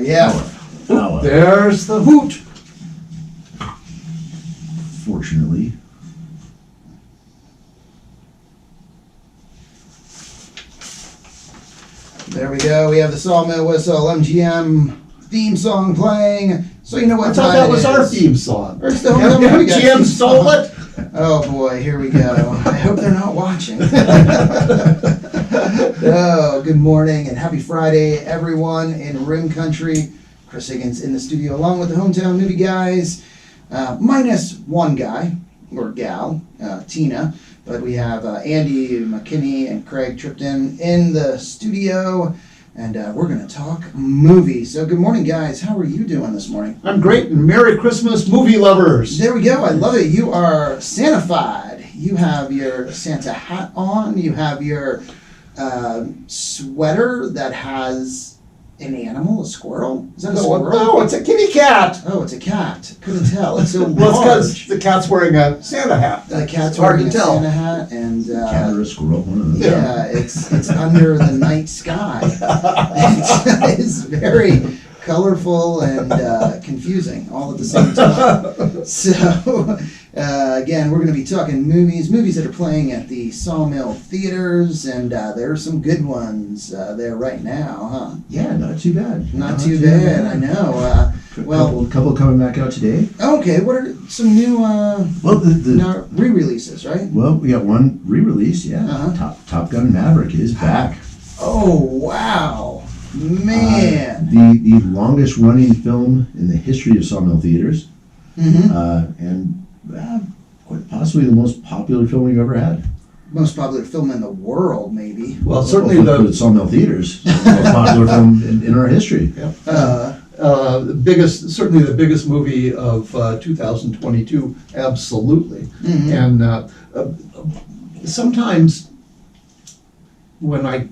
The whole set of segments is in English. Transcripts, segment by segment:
yeah. Hour. There's the hoot. Fortunately. There we go. We have the Sawmill Whistle MGM theme song playing. So you know what I thought time that it was is. our theme song. Or it's the Hometown Movie Guys MGM theme stole song. it. Oh boy, here we go. I hope they're not watching. Oh, good morning and happy Friday, everyone in Rim Country. Chris Higgins in the studio along with the Hometown Movie Guys. Minus one guy, or gal, Tina. But we have Andy McKinney and Craig tripped in the studio. And we're going to talk movies. So good morning, guys. How are you doing this morning? I'm great, and Merry Christmas, movie lovers. There we go. I love it. You are Santa-fied. You have your Santa hat on. You have your sweater that has an animal, a squirrel. Is that a squirrel? No, it's a kitty cat. Oh, it's a cat. Couldn't tell. It's so Well, it's large. because the cat's wearing a Santa hat. The cat's It's hard wearing to a tell. Santa hat, and Cat or a squirrel, one of those. yeah, it's under the night sky. It's very colorful and confusing all at the same time. So, again, we're going to be talking movies that are playing at the Sawmill Theatres, and there are some good ones there right now, huh? Yeah, not too bad. Not too bad, I know. Well, couple coming back out today. okay, what are some new Well, the re-releases, right? well, we got one re-release. Yeah, Uh-huh. Top Gun Maverick is back. Oh, wow. Man. The longest running film in the history of Sawmill Theatres, and quite possibly the most popular film we've ever had. Most popular film in the world, maybe. Well, certainly for the the Sawmill Theatres, the most popular film in our history. certainly the biggest movie of 2022. Absolutely. Mhm. And sometimes when I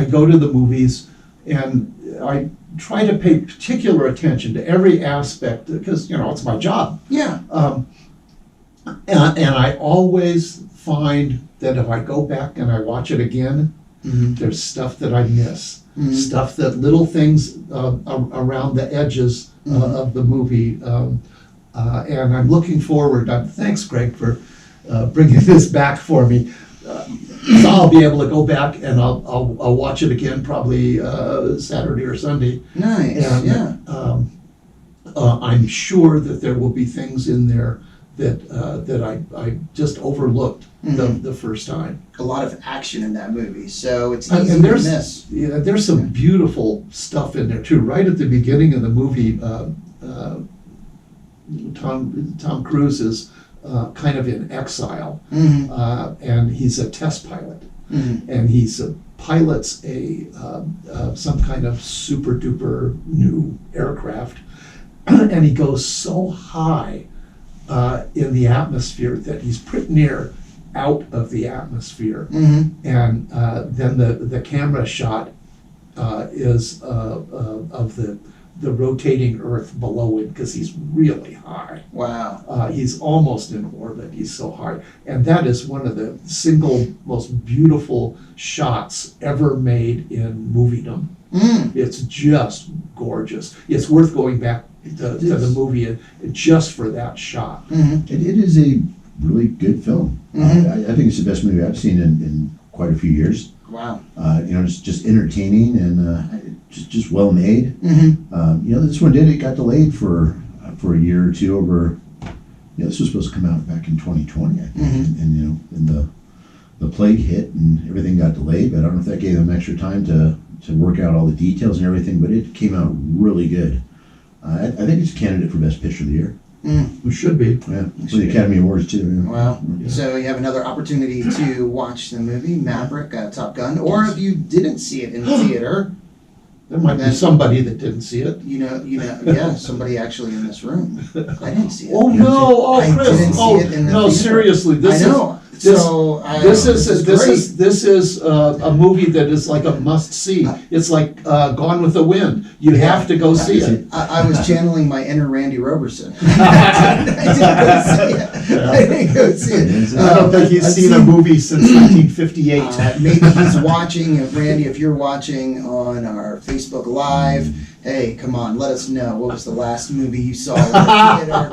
go to the movies and I try to pay particular attention to every aspect because it's my job. Yeah. And I always find that if I go back and I watch it again, there's stuff that I miss. Stuff that little things around the edges of the movie. And I'm looking forward. Thanks, Greg, for bringing this back for me. So I'll be able to go back and I'll watch it again probably Saturday or Sunday. Nice. And, yeah. I'm sure that there will be things in there that I just overlooked the first time. A lot of action in that movie, so it's And easy to miss. there's some beautiful stuff in there too. Right at the beginning of the movie, Tom Cruise is kind of in exile, and he's a test pilot, and he's pilots some kind of super duper new aircraft, and he goes so high in the atmosphere that he's pretty near out of the atmosphere, and then the camera shot is of the rotating Earth below him because he's really high. Wow. He's almost in orbit. He's so high, and that is one of the single most beautiful shots ever made in moviedom. It's just gorgeous. It's worth going back to the movie just for that shot. It is a really good film. I think it's the best movie I've seen in quite a few years. Wow. It's just entertaining and just well made. This one it got delayed for a year or two over. This was supposed to come out back in 2020, I think, and the plague hit and everything got delayed. But I don't know if that gave them extra time to work out all the details and everything. But it came out really good. I think it's a candidate for Best Picture of the Year. It should be. Yeah, for the Academy Awards too. Yeah. Wow. So you have another opportunity to watch the movie Maverick, Top Gun, or if you didn't see it in the theater, There might be somebody that didn't see it. yeah, somebody actually in this room. I didn't see it. Oh no! I Chris! didn't see it in the no, theater. seriously, this I know. This is a movie that is like a must see. It's like Gone with the Wind. You have to go see it. I was channeling my inner Randy Roberson. I didn't go see it. I don't think he's seen a movie since 1958. Maybe he's watching. Randy, if you're watching on our Facebook Live, hey, come on, let us know what was the last movie you saw in the theater.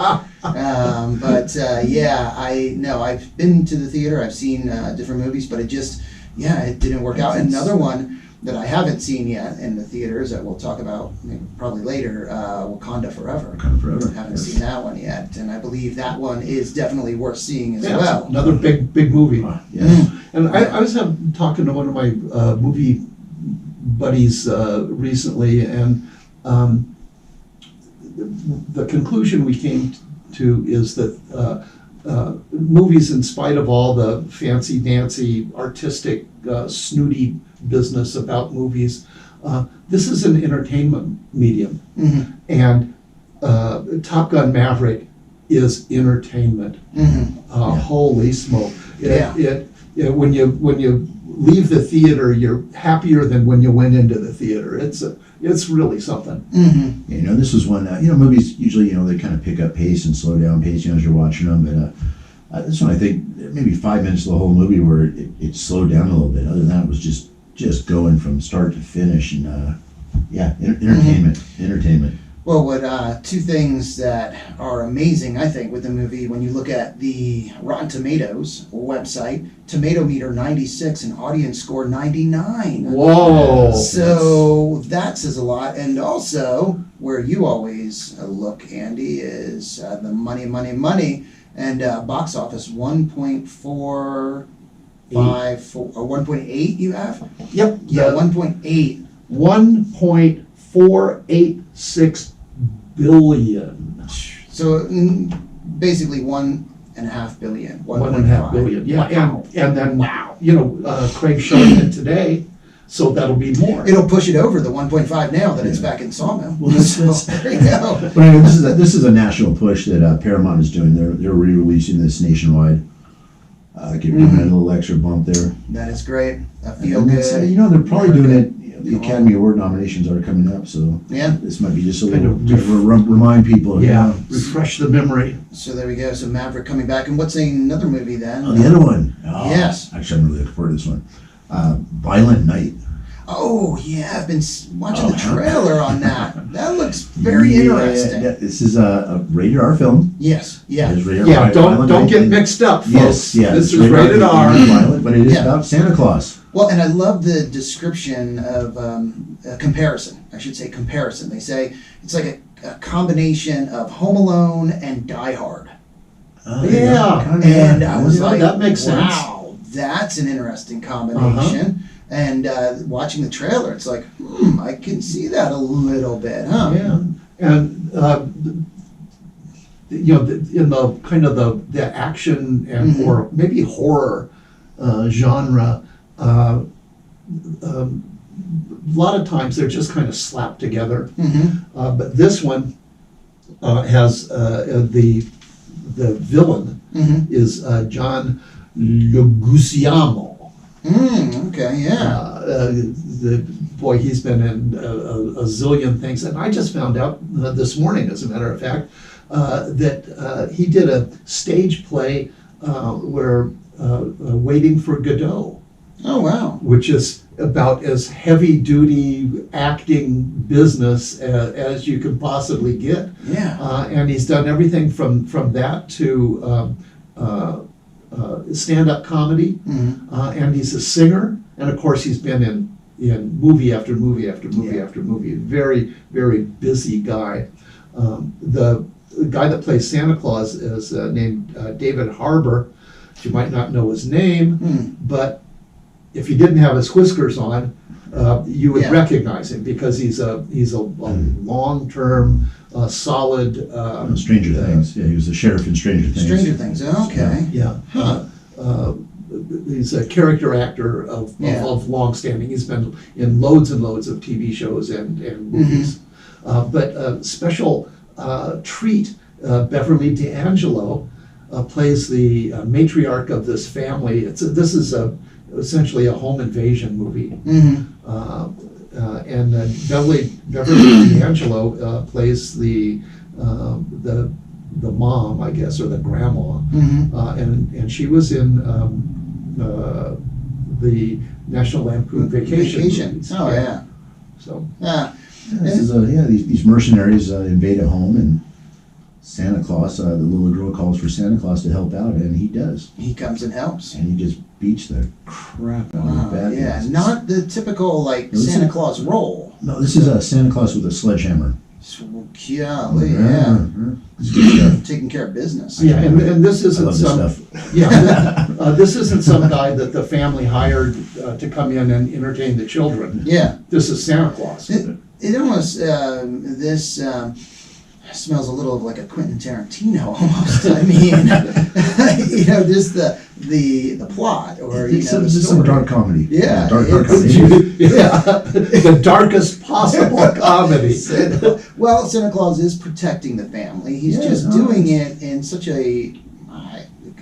Yeah, I've been to the theater. I've seen different movies, but it didn't work out. Another one that I haven't seen yet in the theaters that we'll talk about probably later, Wakanda Forever. Wakanda Forever. Haven't Yes. seen that one yet, and I believe that one is definitely worth seeing as Yeah, well. another big movie. Yes. And I was talking to one of my movie buddies recently, and the conclusion we came to is that movies, in spite of all the fancy-dancy, artistic, snooty business about movies, this is an entertainment medium. Mm-hmm. And Top Gun Maverick is entertainment. Mm-hmm. Holy smoke! Yeah. When you leave the theater, you're happier than when you went into the theater. It's really something. Mm-hmm. Yeah, this was one, movies usually, they kind of pick up pace and slow down pace, as you're watching them, but this one, I think, maybe 5 minutes of the whole movie where it slowed down a little bit. Other than that, it was just going from start to finish, and entertainment, entertainment. Well, two things that are amazing, I think, with the movie, when you look at the Rotten Tomatoes website, tomato meter 96 and audience score 99. Whoa! So that says a lot. And also, where you always look, Andy, is the money. And box office 1.454 or 1.8 you have? Yep. Yeah, 1.8. 1.486 billion. So basically 1.5 billion. 1.5 billion. Yeah, Wow. and then Craig's showing it today, so that'll be more. It'll push it over the 1.5 now that it's back in Sawmill. Well, There you go. But this is a national push that Paramount is doing. They're re-releasing this nationwide. Giving it a little extra bump there. That is great. I feel And good. that's, they're probably doing it. The Academy Award nominations are coming up, so Yeah. this might be just a Kind little of to remind people. Refresh the memory. So there we go. So Maverick coming back. And what's another movie then? Oh, the other one. Oh, Yes. Actually, I'm really looking forward to this one. Violent Night. Oh, yeah. I've been watching the huh? trailer on that. That looks very interesting. Yeah, this is a rated R film. Yes. Yeah. It is rated Yeah, R. Violent don't Night. get mixed up, folks. Yes, This it's is rated R. Violent, but it is Yeah. about Santa Claus. Well, and I love the description of comparison. I should say comparison. They say it's like a combination of Home Alone and Die Hard. Yeah. And I was like, that makes sense. wow, that's an interesting combination. And watching the trailer, it's like, I can see that a little bit, huh? Yeah, and in the kind of the action and or maybe horror genre, a lot of times they're just kind of slapped together. Mm-hmm. But this one has the villain Mm-hmm. is John Leguizamo. Okay, yeah. He's been in a zillion things, and I just found out this morning, as a matter of fact, that he did a stage play where Waiting for Godot, Oh, wow. which is about as heavy-duty acting business as you could possibly get. Yeah. And he's done everything from that to stand-up comedy, and he's a singer, and of course he's been in movie after movie after movie after movie. Very, very busy guy. The guy that plays Santa Claus is named David Harbour. You might not know his name, but if you didn't have his whiskers on, you would recognize him because he's a long-term, solid. Stranger Things. Yeah, he was the sheriff in Stranger Things. Stranger Things. Okay. Yeah. He's a character actor of long-standing. He's been in loads and loads of TV shows and movies. But a special treat, Beverly D'Angelo plays the matriarch of this family. This is essentially a home invasion movie. And Beverly D'Angelo plays the mom, I guess, or the grandma, and she was in the National Lampoon Vacation movies. Oh, yeah. So This is these mercenaries invade a home, and Santa Claus, the little girl calls for Santa Claus to help out, and he does. He comes and helps. And he just beats the crap out of Wow, the bad yeah, guys. not the typical like No, this Santa is- Claus role. No, this is a Santa Claus with a sledgehammer. Golly, yeah. It's good stuff. Taking care of business. Yeah, and this I isn't love this some, stuff. this isn't some guy that the family hired to come in and entertain the children. Yeah. This is Santa Claus. It almost, this smells a little of like a Quentin Tarantino almost. I mean, just the plot or, the Some story. dark comedy. Yeah, dark it's- comedy. Yeah, the darkest possible comedy. Well, Santa Claus is protecting the family. He's Yeah, just no, doing it in such a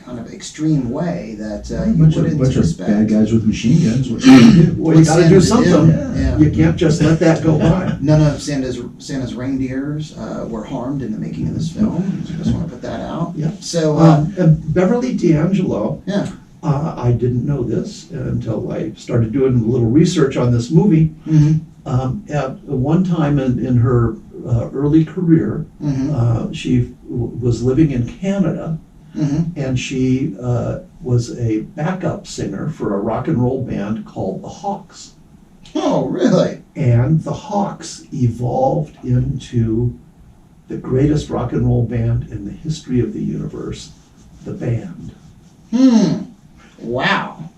kind of extreme way that A you bunch wouldn't of bad respect. guys with machine guns. What you gonna do? Well, you gotta do something. Yeah. You can't just let that go by. None of Santa's reindeers were harmed in the making of this film. Just want to put that out. Yeah. So, And Beverly D'Angelo, yeah. I didn't know this until I started doing a little research on this movie. Mm-hmm. At one time in her early career, Mm-hmm. she was living in Canada, Mm-hmm. and she was a backup singer for a rock and roll band called the Hawks. Oh, really? And the Hawks evolved into the greatest rock and roll band in the history of the universe, the Band. Wow.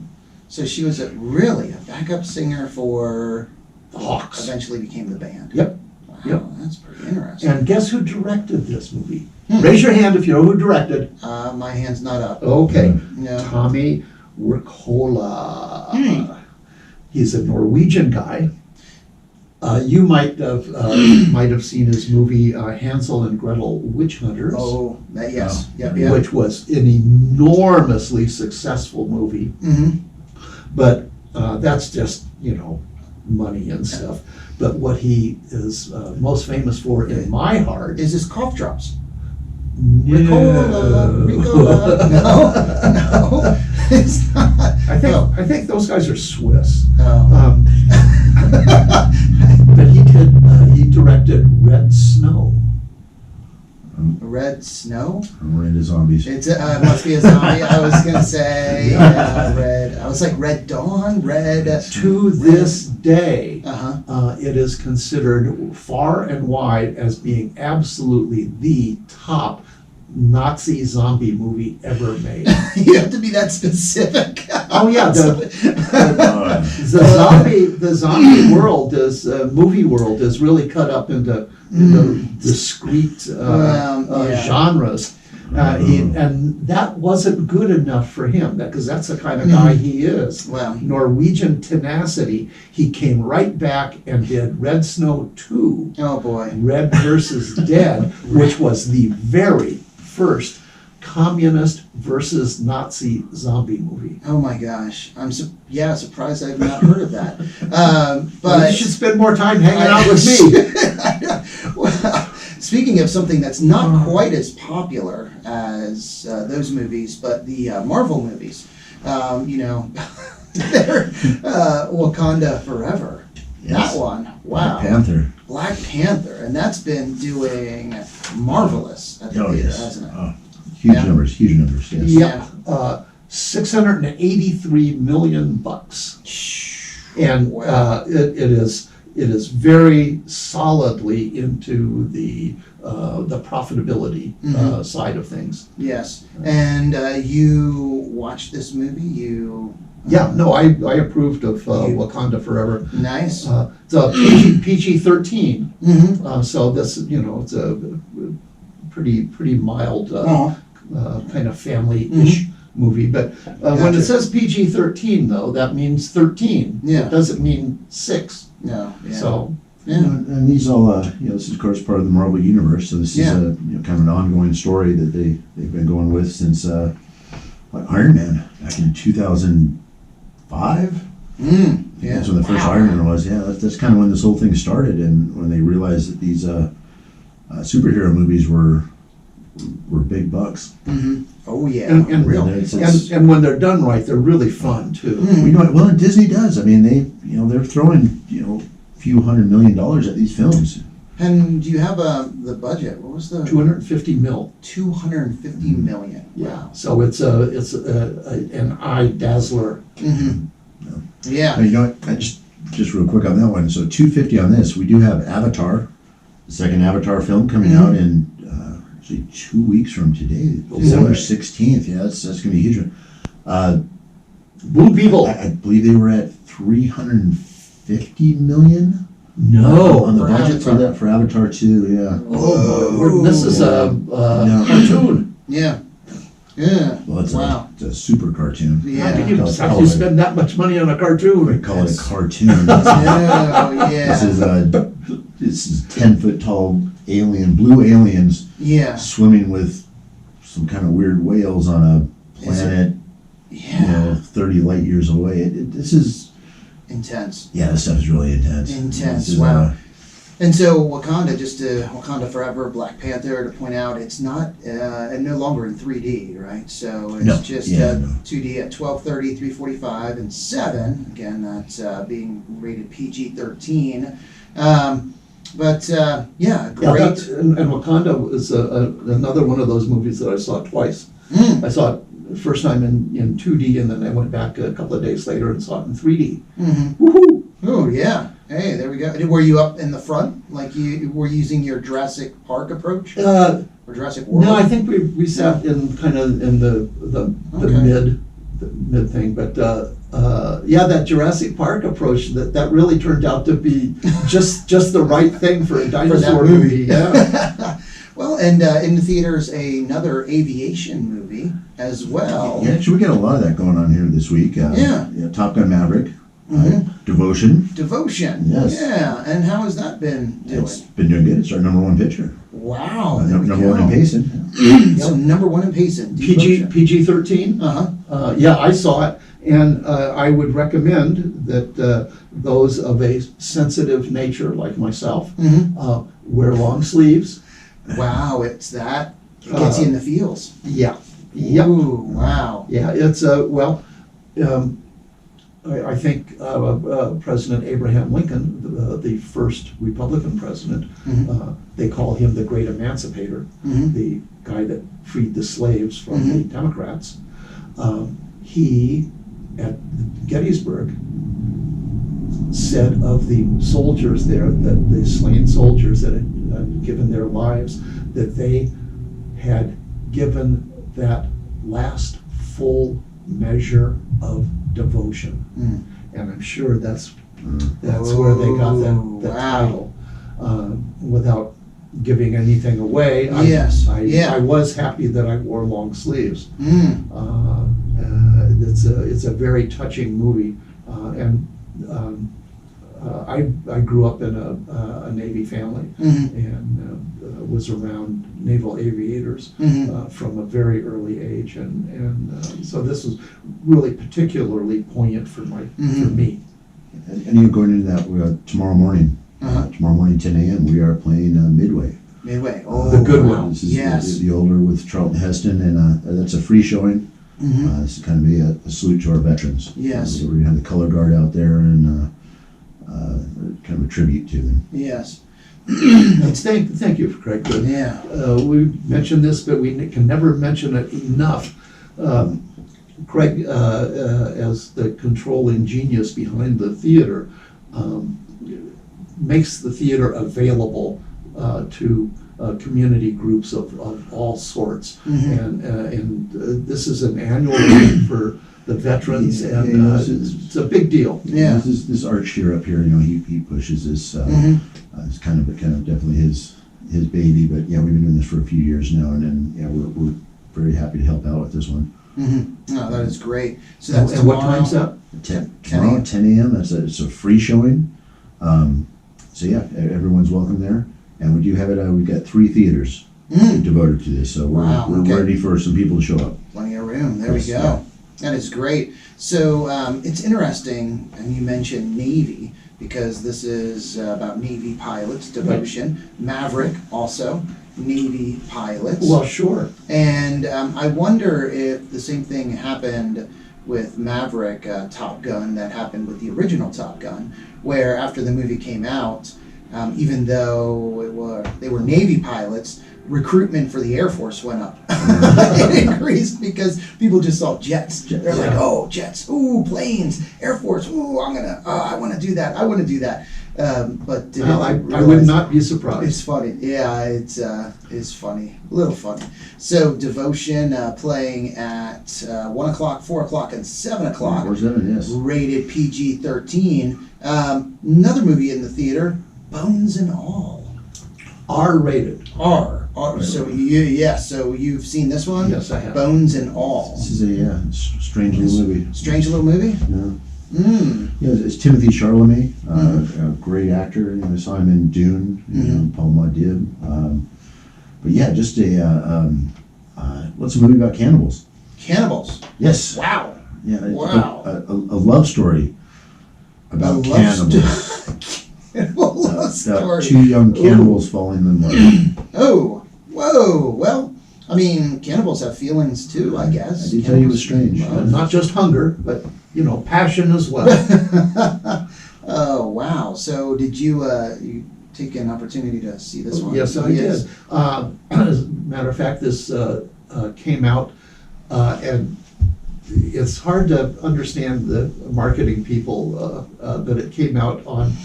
So she was really a backup singer for The Hawks. Eventually became the band. Yep. Wow, Yep. that's pretty interesting. And guess who directed this movie? Raise your hand if you know who directed. My hand's not up. Okay. No. Tommy Wirkola. He's a Norwegian guy. You might have seen his movie Hansel and Gretel Witch Hunters, Oh, yes. Oh. Yep, yep. which was an enormously successful movie. Mm-hmm. But that's just, money and stuff. But what he is most famous for in my heart Is this cough drops? No. Ricola. No, it's not. I think those guys are Swiss. Oh. But he directed Red Snow. Red Snow? We're into zombies. It must be a zombie. I was gonna say red. I was like Red Dawn, red. To this day, Uh-huh. it is considered far and wide as being absolutely the top Nazi zombie movie ever made. You have to be that specific. Oh yeah, the zombie world is movie world is really cut up into discrete Yeah. genres. And that wasn't good enough for him, because that's the kind of guy he is. Wow. Norwegian tenacity. He came right back and did Red Snow 2, Oh boy. Red versus Dead, which was the very first communist versus Nazi zombie movie. Oh my gosh. I'm surprised I've not heard of that. Well, But you should spend more time hanging out with me. Well, speaking of something that's not quite as popular as those movies, but the Marvel movies, they're Wakanda Forever. Yes. That one, wow. Black Panther. Black Panther, and that's been doing marvelous at the Oh, theater, yes. hasn't it? Oh, huge Yeah. numbers, yes. Yep. $683 million. And Wow. it is very solidly into the profitability side of things. Yes, and you watched this movie. Yeah, no, I approved of Wakanda Forever. Nice. It's a PG-13, Mm-hmm. so this it's a pretty mild kind of family-ish movie. But when Gotcha. it says PG-13, though, that means 13. Yeah. It doesn't mean 6. No. Yeah. So Yeah. And these all, this is of course part of the Marvel universe. So this is a kind of an ongoing story that they've been going with since Iron Man back in 2005. Yeah. That's when the first Iron Man was. Yeah, that's kind of when this whole thing started, and when they realized that these superhero movies were big bucks. Mm-hmm. Oh yeah. and real. and when they're done right, they're really fun too. Well, and Disney does. I mean, they're throwing few $100 at these films. And do you have the budget? What was the 250 mil. 250 million? Yeah. So it's an eye dazzler. Mm-hmm. Yeah. You know what, I just real quick on that one, so 250 on this, we do have Avatar, the second Avatar film coming out in actually 2 weeks from today, December 16th. Yeah, that's gonna be a huge one. Blue Beetle. I believe they were at 350 million No. on the for budget for Avatar. that, for Avatar 2, yeah. Oh, this is a No. cartoon. Yeah. Yeah. Well, it's Wow. a super cartoon. How can Yeah. you spend that much money on a We cartoon? call it a Yes. cartoon. Oh, yeah. This is 10-foot tall blue aliens Yeah. swimming with some kind of weird whales on a planet, Yeah. 30 light years away. This is, Intense. yeah, this stuff is really intense. Intense, This is, wow. And so Wakanda, Wakanda Forever, Black Panther, to point out, it's not, and no longer in 3D, right? So it's No, just yeah, no. 2D at 12:30, 3:45, and 7. Again, that's being rated PG-13. Yeah, Yeah, great. and Wakanda was another one of those movies that I saw twice. Mm. I saw it the first time in 2D, and then I went back a couple of days later and saw it in 3D. Mm-hmm. Woohoo! Oh, yeah. Hey, there we go. Were you up in the front? Like you were using your Jurassic Park approach? Or Jurassic World? No, I think we sat in kind of in the Okay. mid thing, but yeah, that Jurassic Park approach that really turned out to be just the right thing for a dinosaur movie. Yeah. Well, and in the theaters, another aviation movie as well. Yeah, actually, we got a lot of that going on here this week. Yeah. Top Gun Maverick, Mhm. Devotion. Devotion. Yes. Yeah. And how has that been doing? It's been doing good. It's our number one picture. Wow. There we Number one in go. pacing. So number one in pacing. PG-13. Uh-huh. Yeah, I saw it, and I would recommend that those of a sensitive nature like myself Hmm. wear long sleeves. Wow, it's that. It gets you in the feels. Yeah. Yep. Ooh, wow. Yeah, it's well. I think President Abraham Lincoln, the first Republican president, Mhm. they call him the Great Emancipator, Mhm. the guy that freed the slaves from Mhm. the Democrats. He, at Gettysburg, said of the soldiers there, that the slain soldiers that had given their lives, that they had given that last full measure of devotion. Mm. And I'm sure that's where they got Oh, the wow. title. Without giving anything away, Yes, yeah. I was happy that I wore long sleeves. Mm. It's a very touching movie, and I grew up in a Navy family, Mhm. and was around naval aviators Mhm. from a very early age, and so this was really particularly poignant for Mhm. me. And you're going into that tomorrow morning. Uh-huh. Tomorrow morning, 10 a.m., we are playing Midway. Midway. Oh, The good wow. one. This is Yes. the older with Charlton Heston, and that's a free showing. Mhm. This is kind of be a salute to our veterans. Yes. So we're going to have the color guard out there and kind of a tribute to them. Yes. Thank you, Craig. Yeah. We mentioned this, but we can never mention it enough. Craig, as the controlling genius behind the theater, makes the theater available to community groups of all sorts. Mhm. And this is an annual event for the veterans, Yeah, and yeah, this is- it's a big deal. Yeah. This Art Shear up here, he pushes this. Mhm. It's kind of definitely his baby. But yeah, we've been doing this for a few years now, and then yeah, we're very happy to help out with this one. Mhm. No, that is great. So that's And what tomorrow. time's that? Tomorrow, 10 a.m. It's a free showing. So yeah, everyone's welcome there. And we do have it. We've got 3 theaters Mm. devoted to this, so Wow, we're okay. ready for some people to show up. Plenty of room. There Yes, we go. yeah. That is great. So it's interesting, and you mentioned Navy, because this is about Navy pilots, Devotion. Maverick, also Navy pilots. Well, sure. And I wonder if the same thing happened with Maverick, Top Gun, that happened with the original Top Gun, where after the movie came out, even though they were Navy pilots, recruitment for the Air Force went up. It increased because people just saw jets. They're like, oh, jets, ooh, planes, Air Force, ooh, I want to do that. I want to do that. But Well, I would not be surprised. it's funny. Yeah, it's funny. A little funny. So Devotion playing at 1 o'clock, 4 o'clock, and 7 o'clock. 4/7, yes. Rated PG-13. Another movie in the theater, Bones and All. R-rated. R. So so you've seen this one? Yes, I have. Bones and All. This is a strange little movie. Strange little movie? Yeah. Yeah, it's Timothy Chalamet, a great actor. You know, I saw him in Dune, Paul Maudib. But yeah, just what's a movie about cannibals? Cannibals. Yes. Wow. Yeah. Wow. A love story about cannibals. Love About story. two young cannibals falling in love. Oh, whoa. Well, I mean, cannibals have feelings too, I guess. I did tell you it was strange. Not just hunger, but, passion as well. Oh, wow. So did you take an opportunity to see this one? Yes, I did. As a matter of fact, this came out, and it's hard to understand the marketing people, but it came out on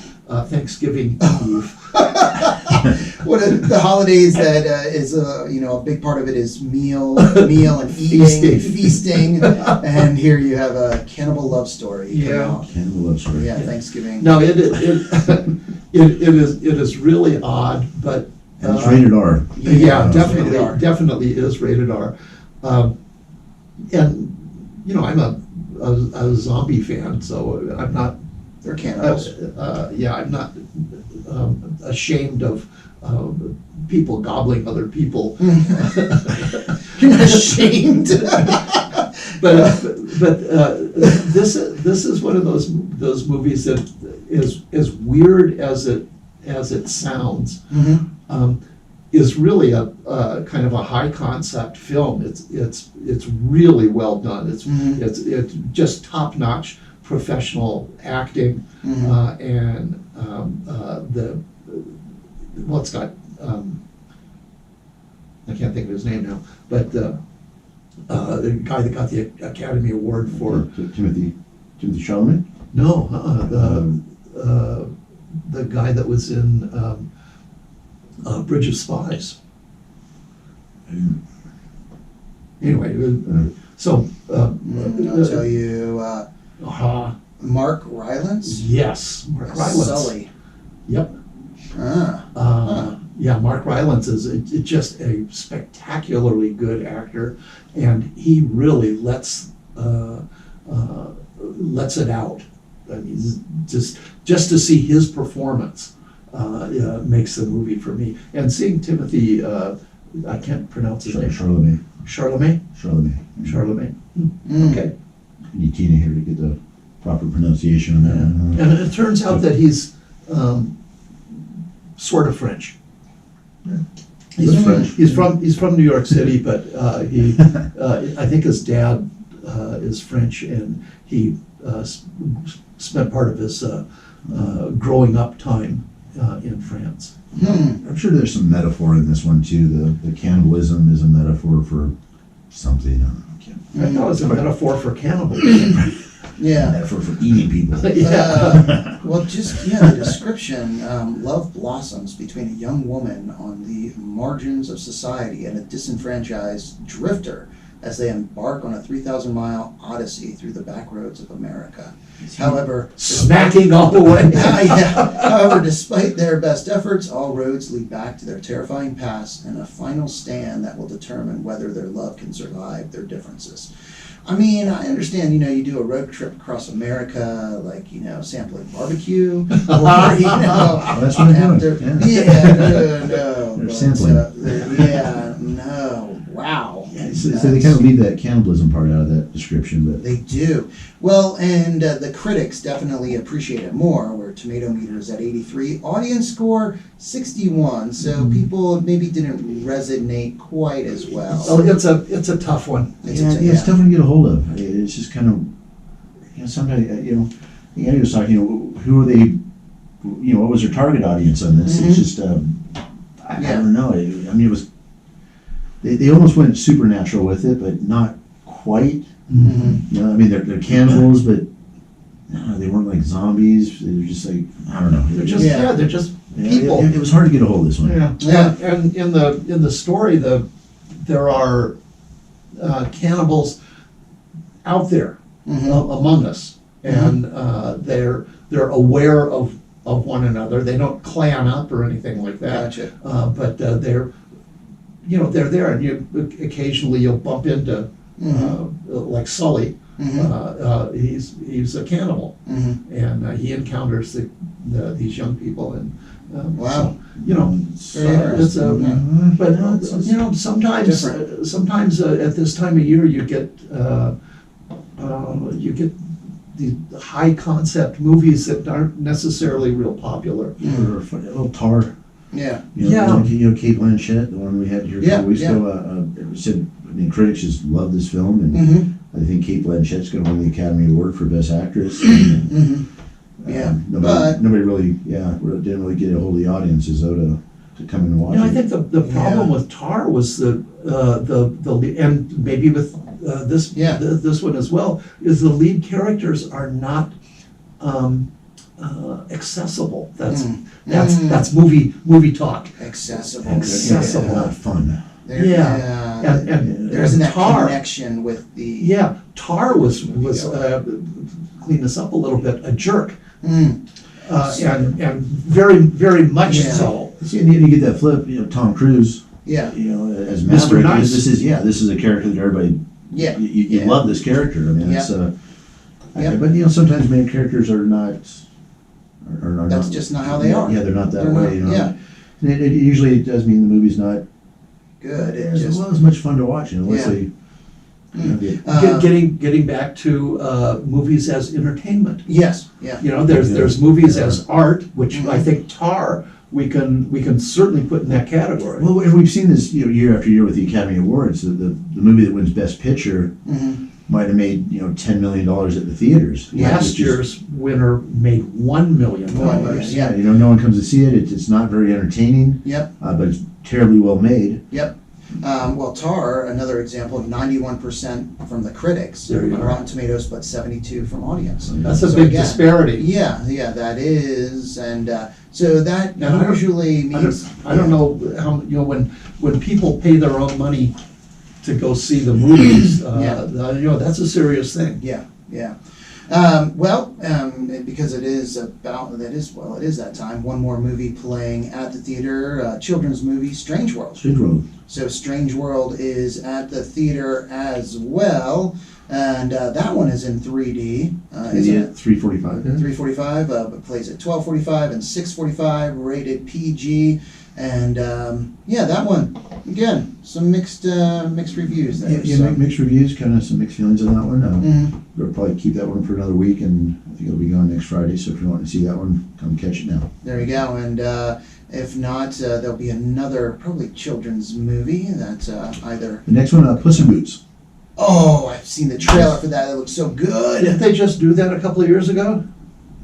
Thanksgiving Eve. The holidays that is a big part of it is meal and eating, feasting, and here you have a cannibal love story. Yeah. Cannibal love story. Yeah, Thanksgiving. No, it is really odd, but And it's rated R. yeah, rated R. definitely is rated R. And I'm a zombie fan, so I'm not. They're cannibals. I'm not ashamed of people gobbling other people. You're not ashamed. but this is one of those movies that is as weird as it sounds. Is really a kind of a high concept film. It's really well done. It's just top notch professional acting, and it's got I can't think of his name now, but the guy that got the Academy Award for Timothy Chalamet. The guy that was in Bridge of Spies. Anyway, so I'll tell you, Mark Rylance. Yes, Mark Rylance. Sully. Yep. Yeah, Mark Rylance is just a spectacularly good actor, and he really lets it out. I mean, just to see his performance makes the movie for me. And seeing Timothy, I can't pronounce his name. Chalamet. Charlemagne. Okay. I need Tina here to get the proper pronunciation on that one. And it turns out that he's sort of French. He's French. He's from New York City, but he I think his dad is French, and he spent part of his growing up time in France. I'm sure there's some metaphor in this one too. The cannibalism is a metaphor for something. I thought it was a metaphor for cannibalism. Yeah. Metaphor for eating people. Well, the description, love blossoms between a young woman on the margins of society and a disenfranchised drifter as they embark on a 3,000-mile odyssey through the back roads of America. However, smacking all the way. However, despite their best efforts, all roads lead back to their terrifying past and a final stand that will determine whether their love can survive their differences. I mean, I understand, you do a road trip across America, like, sampling barbecue, or, that's what they're doing. Yeah, no. They're sampling. No, wow. It's they kind of leave that cannibalism part out of that description, but They do. Well, and the critics definitely appreciate it more, where tomato meter is at 83, audience score 61, so people maybe didn't resonate quite as well. Oh, it's a tough one. it's tough to get a hold of. It's just kind of, sometimes, Andy was talking, who are they, what was their target audience on this? It's just, I don't know. It was, they almost went supernatural with it, but not quite. They're cannibals, but they weren't like zombies. They were just like, I don't know. They're just they're just people. It was hard to get a hold of this one. And in the story, there are cannibals out there among us, and they're aware of one another. They don't clan up or anything like that. Gotcha. But they're there, and occasionally you'll bump into like Sully. He's a cannibal, and he encounters these young people, and Wow. it's but sometimes at this time of year you get these high concept movies that aren't necessarily real popular. Or a little Tar. Yeah. Kate Blanchett, the one we had here a couple weeks ago, said, critics just love this film, and I think Kate Blanchett's going to win the Academy Award for Best Actress. Nobody really, didn't really get a hold of the audiences though to come in and watch it. I think the problem with Tar was the and maybe with this one as well, is the lead characters are not accessible. That's movie talk. Accessible. They're not fun. And there's that Tar connection with the Tar was clean this up a little bit, a jerk. And very, very much so. See, and you get that flip, Tom Cruise. As Maverick. Nice. This is a character that everybody. You love this character. But sometimes main characters are not. That's just not how they are. Yeah, they're not that way. And it usually does mean the movie's not good. as much fun to watch, unless they. Getting back to movies as entertainment. Yes. There's movies as art, which I think Tar we can certainly put in that category. Well, and we've seen this year after year with the Academy Awards. The movie that wins Best Picture might have made $10 million at the theaters. Last year's winner made $1 million. No one comes to see it. It's not very entertaining. But it's terribly well made. Tar, another example of 91% from the critics on Rotten Tomatoes, but 72 from audience. That's a big disparity. Yeah, that is, and so that usually means I don't know how when people pay their own money to go see the movies, that's a serious thing. Because it is that time. One more movie playing at the theater, children's movie, Strange World. So Strange World is at the theater as well, and that one is in 3D. Isn't it? 345. 345, but plays at 12:45 and 6:45, rated PG. And that one again, some mixed reviews there. Mixed reviews, kind of some mixed feelings on that one. We'll probably keep that one for another week, and I think it'll be gone next Friday. So if you want to see that one, come catch it now. There you go. And if not, there'll be another probably children's movie that's either. The next one, Puss in Boots. Oh, I've seen the trailer for that. It looks so good. Didn't they just do that a couple of years ago?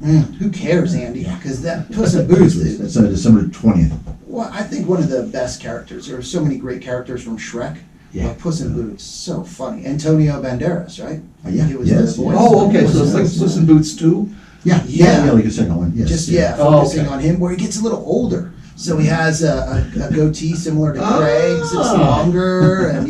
Who cares, Andy? Because that Puss in Boots. That's December 20th. Well, I think one of the best characters. There are so many great characters from Shrek. But Puss in Boots, so funny. Antonio Banderas, right? He was the voice. Oh, okay. So it's like Puss in Boots 2? Yeah, like a second one. Yes. Focusing on him, where he gets a little older. So he has a goatee similar to Craig's. It's longer, and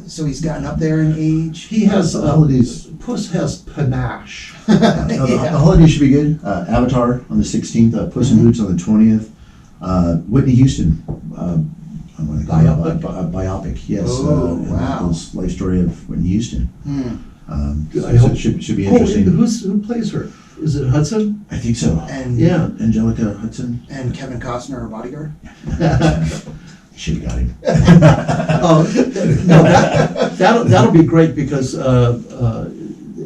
so he's gotten up there in age. He has holidays. Puss has panache. The holidays should be good. Avatar on the 16th. Puss in Boots on the 20th. Whitney Houston. Biopic. Yes. Wow. The life story of Whitney Houston. I hope it should be interesting. Who plays her? Is it Hudson? I think so. And Angelica Hudson. And Kevin Costner, her bodyguard. Should have got him. No, that'll be great because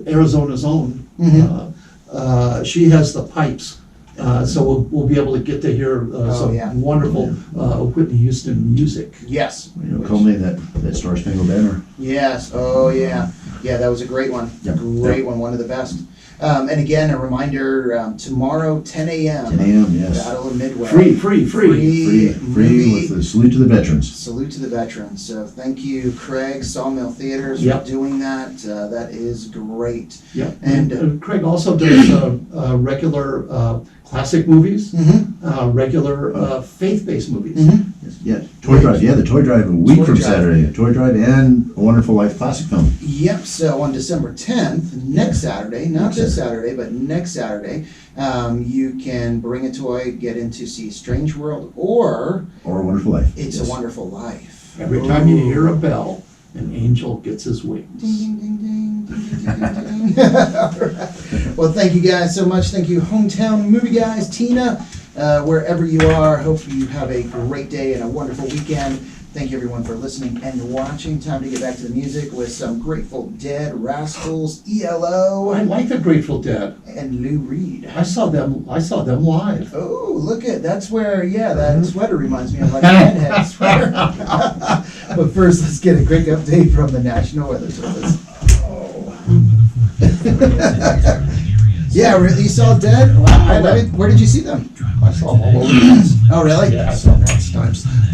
Arizona's own, she has the pipes. So we'll be able to get to hear yeah. some wonderful Whitney Houston music. Yes. Culminate that Star Spangled Banner. Yes. Oh, yeah. Yeah, that was a great one. Yep. Great one. One of the best. And again, a reminder, tomorrow, 10 a.m. 10 a.m., yes. Battle of Midway. Free Free with the salute to the veterans. Salute to the veterans. So thank you, Craig, Sawmill Theatres, Yep. for doing that. That is great. Yeah, And and Craig also does regular classic movies, regular faith-based movies. Yeah, Toy Drive. Yeah, the Toy Drive a week Toy from Drive. Saturday. A Toy Drive and A Wonderful Life classic film. Yep, so on December 10th, next Saturday, not this Saturday, but next Saturday, you can bring a toy, get in to see Strange World or Or A Wonderful Life. It's Yes. a Wonderful Life. Every time you hear a bell, an angel gets his wings. Ding, ding, ding, ding, ding, ding, ding, ding. All right. Well, thank you guys so much. Thank you, Hometown Movie Guys, Tina, wherever you are. Hope you have a great day and a wonderful weekend. Thank you everyone for listening and watching. Time to get back to the music with some Grateful Dead, Rascals, ELO, I like the Grateful Dead. and Lou Reed. I saw them live. Oh, look at that's where that sweater reminds me of like a redhead sweater. But first, let's get a quick update from the National Weather Service. Yeah, really? You saw Dead? Wow. Where did you see them? I saw them all over the place. Oh, really? Yeah, I saw them lots of times.